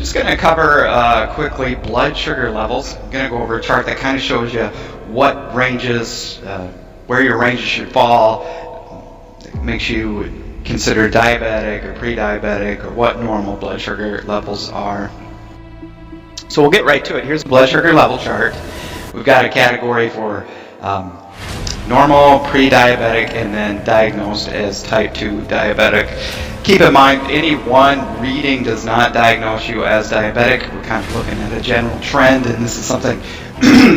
Just going to cover quickly blood sugar levels. I'm going to go over a chart that kind of shows you what ranges, where your ranges should fall. It makes you consider diabetic or pre-diabetic, or what normal blood sugar levels are. So we'll get right to it. Here's the blood sugar level chart. We've got a category for normal, pre-diabetic, and then diagnosed as type 2 diabetic. Keep in mind, any one reading does not diagnose you as diabetic. We're kind of looking at a general trend, and this is something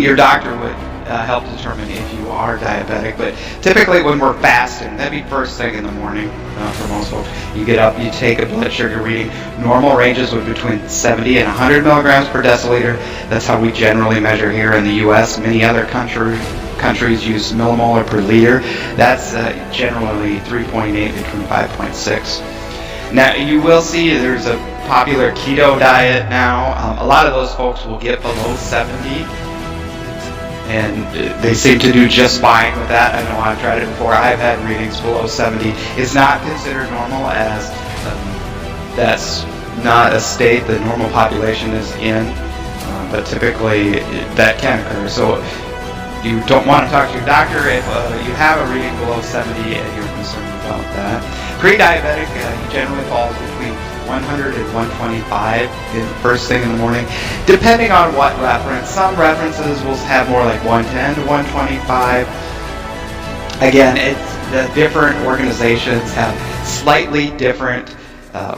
your doctor would help determine if you are diabetic. But typically when we're fasting, that'd be first thing in the morning for most folks. You get up, you take a blood sugar reading. Normal ranges would be between 70 and 100 milligrams per deciliter. That's how we generally measure here in the U.S. Many other countries use millimolar per liter. That's generally 3.8 between 5.6. Now you will see there's a popular keto diet now. A lot of those folks will get below 70, and they seem to do just fine with that. I know I've tried it before. I've had readings below 70. It's not considered normal, as that's not a state the normal population is in, but typically that can occur. So you don't want to talk to your doctor if you have a reading below 70 and you're concerned about that. Pre-diabetic generally falls between 100 and 125 first thing in the morning, depending on what reference. Some references will have more like 110 to 125. Again, it's the different organizations have slightly different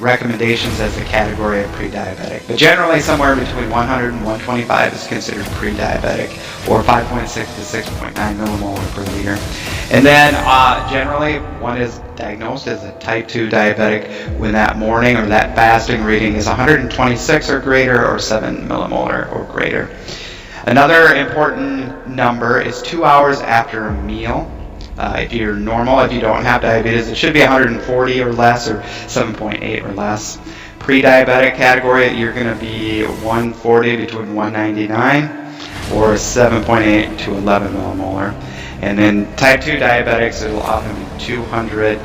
recommendations as a category of pre-diabetic, but generally somewhere between 100 and 125 is considered pre-diabetic, or 5.6 to 6.9 millimolar per liter. And then generally one is diagnosed as a type 2 diabetic when that morning or that fasting reading is 126 or greater, or 7 millimolar or greater. Another important number is 2 hours after a meal. If you're normal, if you don't have diabetes, it should be 140 or less, or 7.8 or less. Pre-diabetic category, you're going to be 140 between 199 or 7.8 to 11 millimolar. And then type 2 diabetics, it'll often be 200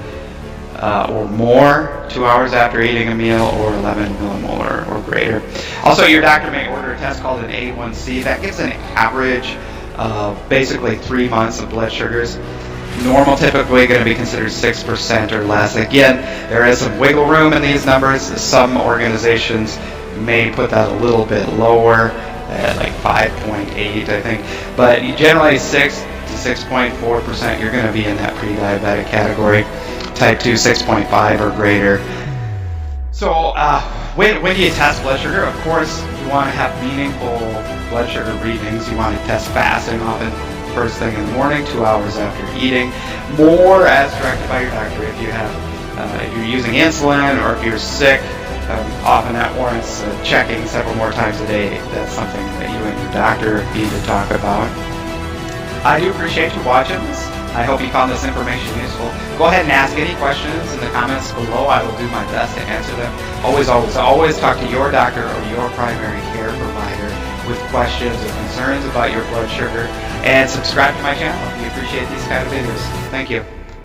or more 2 hours after eating a meal, or 11 millimolar or greater. Also, your doctor may order a test called an A1C. That gives an average of basically 3 months of blood sugars. Normal typically going to be considered 6% or less. Again, there is some wiggle room in these numbers. Some organizations may put that a little bit lower, at like 5.8, I think. But generally 6 to 6.4%, you're going to be in that pre-diabetic category. Type 2, 6.5 or greater. So when do you test blood sugar? Of course, you want to have meaningful blood sugar readings. You want to test fasting, often first thing in the morning, 2 hours after eating, more as directed by your doctor. If you have, if you're using insulin, or if you're sick, often that warrants checking several more times a day. That's something that you and your doctor need to talk about. I do appreciate you watching this. I hope you found this information useful. Go ahead and ask any questions in the comments below. I will do my best to answer them. Always talk to your doctor or your primary care provider with questions or concerns about your blood sugar, and subscribe to my channel if you appreciate these kind of videos. Thank you.